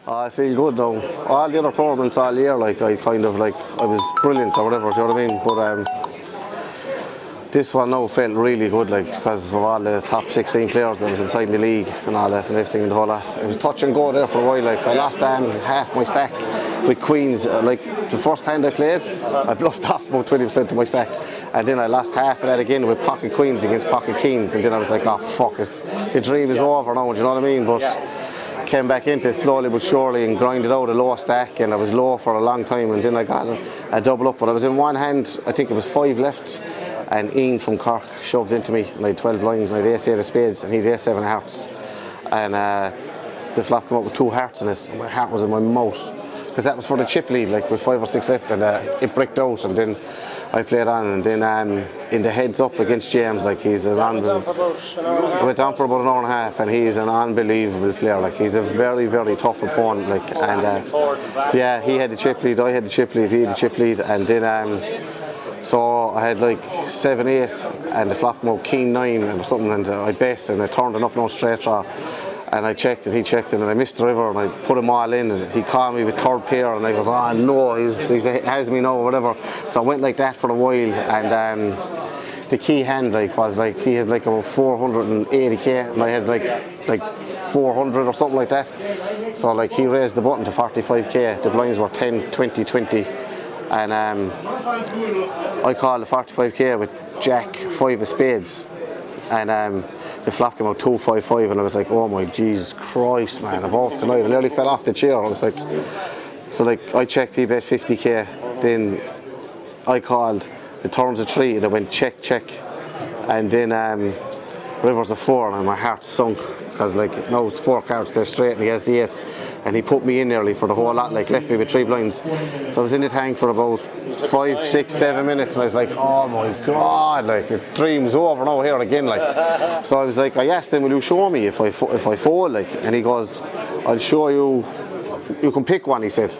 I feel good now. All the other tournaments all year, like I was brilliant or whatever, do you know what I mean? But this one now felt really good, like because of all the top 16 players that was inside the league and all that and everything and the whole lot. It was touch and go there for a while. Like I lost half my stack with queens. Like the first hand I played, I bluffed off about 20% of my stack, and then I lost half of that again with pocket queens against pocket kings, and then I was like, oh fuck, the dream is over now. Do you know what I mean? But came back into it slowly but surely and grinded out a low stack, and I was low for a long time, and then I got a double up, but I was in one hand, I think it was 5 left, and Ian from Carr shoved into me, and I had 12 blinds, and I had ace-8 of spades, and he had ace-7 of hearts, and the flop came up with 2 hearts in it, and my heart was in my mouth, because that was for the chip lead, like with 5 or 6 left, and it bricked out, and then I played on, and then in the heads up against James, like he's an unbelievable. I went down for about an hour and a half, and he's an unbelievable player. Like he's a very, very tough opponent. Like and yeah, he had the chip lead, I had the chip lead, he had the chip lead, and then so I had like 7-8, and the flop came out king 9 or something, and I bet, and I turned it up no straight draw. And I checked it, he checked it, and I missed the river, and I put them all in, and he called me with third pair, and I was, oh no, he has me now, or whatever. So I went like that for a while, and the key hand was like, he had like about 480k, and I had like 400 or something like that. So like he raised the button to 45k, the blinds were 10, 20, 20, and I called the 45k with Jack 5 of spades, and the flop came out 2-5-5, and I was like, oh my Jesus Christ, man, I'm off tonight. I nearly fell off the chair. I was like, so like I checked, he bet 50k, then I called, the turns of 3, and I went check, and then rivers of 4, and my heart sunk, because like now it's 4 cards there straight, and he has the ace, and he put me in nearly for the whole lot, like left me with 3 blinds. So I was in the tank for about 5, 6, 7 minutes, and I was like, oh my God, like the dream's over now here again, like. So I was like, I asked him, will you show me if I fold, like, and he goes, I'll show you, you can pick one, he said.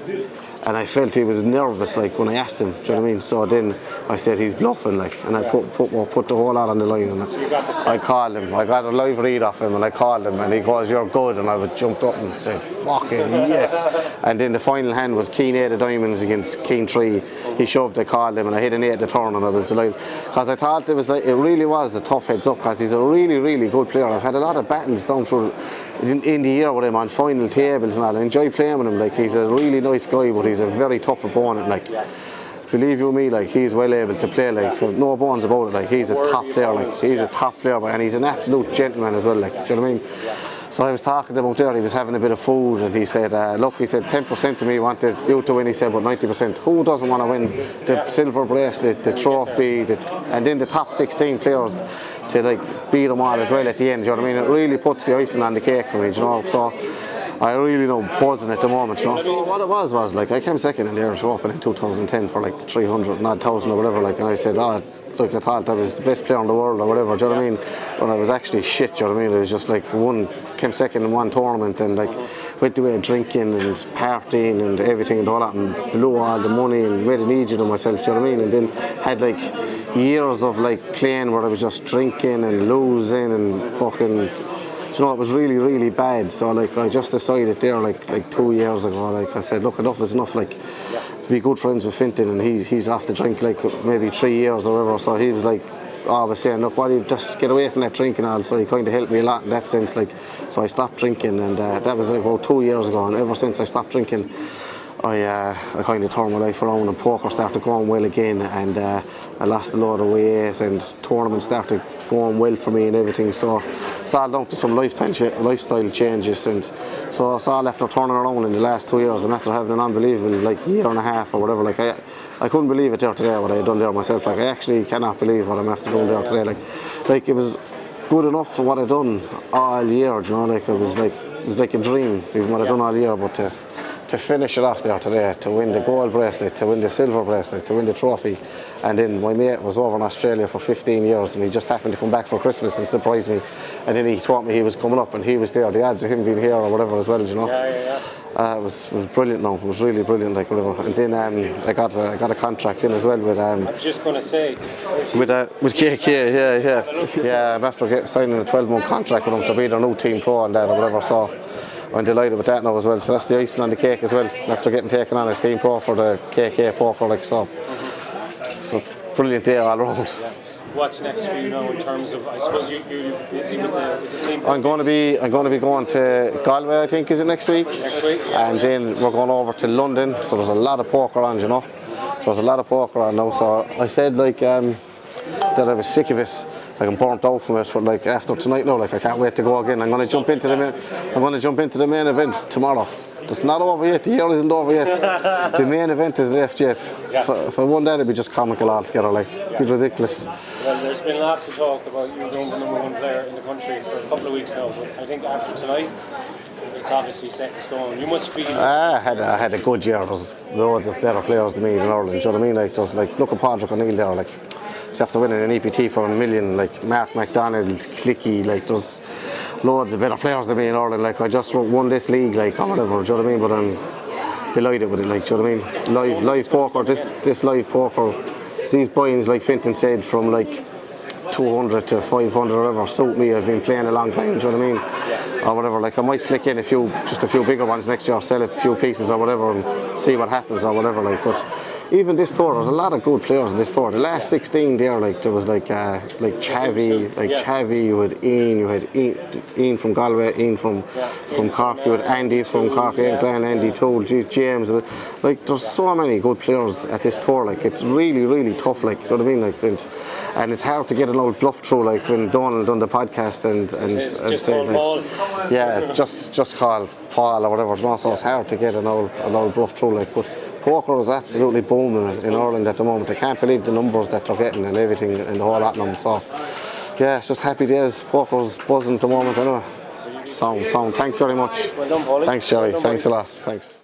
And I felt he was nervous, like when I asked him, do you know what I mean? So then I said he's bluffing, like, and I put the whole lot on the line, and I called him. I got a live read off him, and I called him, and he goes, you're good, and I jumped up and said, fucking yes. And then the final hand was king 8 of diamonds against king 3. He shoved, I called him, and I hit an 8 the turn, and I was delighted, because I thought it really was a tough heads up, because he's a really, really good player. I've had a lot of battles down through in the year with him on final tables and all. I enjoy playing with him, like he's a really nice guy, but he's a very tough opponent, like. Believe you me, like he's well able to play, like no bones about it, like he's a top player, like he's a top player, and he's an absolute gentleman as well, like, do you know what I mean? So I was talking to him out there, he was having a bit of food, and he said, look, he said 10% of me wanted you to win, he said, but 90%, who doesn't want to win the silver bracelet, the trophy, and then the top 16 players to like beat them all as well at the end, do you know what I mean? It really puts the icing on the cake for me, do you know, so I really know buzzing at the moment, you know. So what it was like I came second in the Irish Open in 2010 for like 300 odd thousand or whatever, like, and I said, oh, like I thought I was the best player in the world or whatever, do you know what I mean? But I was actually shit, do you know what I mean? It was just like came second in one tournament, and like went away drinking and partying and everything and all that, and blew all the money and made an idiot of myself, do you know what I mean? And then had like years of like playing where I was just drinking and losing and fucking, you know, it was really, really bad. So like I just decided there like 2 years ago, like I said, look, enough is enough, like to be good friends with Fintan, and he's off the drink like maybe 3 years or whatever. So he was like, I was saying, look, why do you just get away from that drinking and all? So he kind of helped me a lot in that sense, like, so I stopped drinking, and that was like about 2 years ago, and ever since I stopped drinking, I kind of turned my life around, and poker started going well again, and I lost a lot of weight, and tournaments started going well for me and everything. So it's all down to some lifestyle changes, and so it's all after turning around in the last 2 years, and after having an unbelievable like year and a half or whatever. Like I couldn't believe it there today, what I had done there myself. Like I actually cannot believe what I'm after doing there today. Like it was good enough for what I'd done all year, you know. Like it was like a dream, even what I'd done all year, but to finish it off there today, to win the gold bracelet, to win the silver bracelet, to win the trophy. And then my mate was over in Australia for 15 years, and he just happened to come back for Christmas and surprise me. And then he told me he was coming up, and he was there, the odds of him being here or whatever as well, you know. It was brilliant now, it was really brilliant, like whatever. And then I got a contract in as well with I was just going to say with KK, yeah. I'm after signing a 12-month contract with them to be their new team pro and that or whatever. So I'm delighted with that now as well. So that's the icing on the cake as well. After getting taken on as team pro for the KK poker, like so. So brilliant day all round. Yeah. What's next for you now in terms of? I suppose you're busy with the team. I'm going to be going to Galway. I think is it next week. Next week. Yeah. And then we're going over to London. So there's a lot of poker on, you know. There's a lot of poker on now. So I said like that I was sick of it. Like I'm burnt out from it, but like after tonight now, like I can't wait to go again. I'm going to jump into the main event tomorrow. It's not over yet. The year isn't over yet. The main event is left yet. Yeah. If I won that, it'd be just comical altogether. Like it'd be ridiculous. Well, there's been lots of talk about you being the number one player in the country for a couple of weeks now. But I think after tonight, it's obviously set in stone. You must feel. I had a good year. There's loads of better players than me in Ireland. Do you know what I mean? Like just like look at Padraig O'Neill there. Like he's after winning an EPT for $1 million. Like Mark McDonald, Clicky. Like there's loads of better players than me in Ireland. Like I just won this league, like or whatever. Do you know what I mean? But I'm delighted with it. Like, do you know what I mean? Live poker. This live poker. These buy-ins, like Fintan said, from like 200 to 500 or whatever, suit me. I've been playing a long time. Do you know what I mean? Or whatever. Like I might flick in just a few bigger ones next year, sell a few pieces or whatever, and see what happens or whatever. Like, but even this tour, there's a lot of good players in this tour. The last 16 there, like there was like Chavi, Chavi. You had Ian from Galway, Ian from Cork. You had Andy from Cork, Andy Toole, James. Like there's so many good players at this tour. Like it's really tough. Like you know what I mean? Like and it's hard to get an old bluff through. Like when Donald done the podcast and just say, call like, Paul. Yeah, just call Paul or whatever. So it's hard to get an old bluff through. Like but. Poker is absolutely booming in Ireland at the moment. I can't believe the numbers that they're getting and everything and the whole lot of them. So, yeah, it's just happy days. Poker's buzzing at the moment, anyway. Sound. Thanks very much. Well done, Paulie. Thanks, Jerry. Well done, Thanks a lot. Thanks.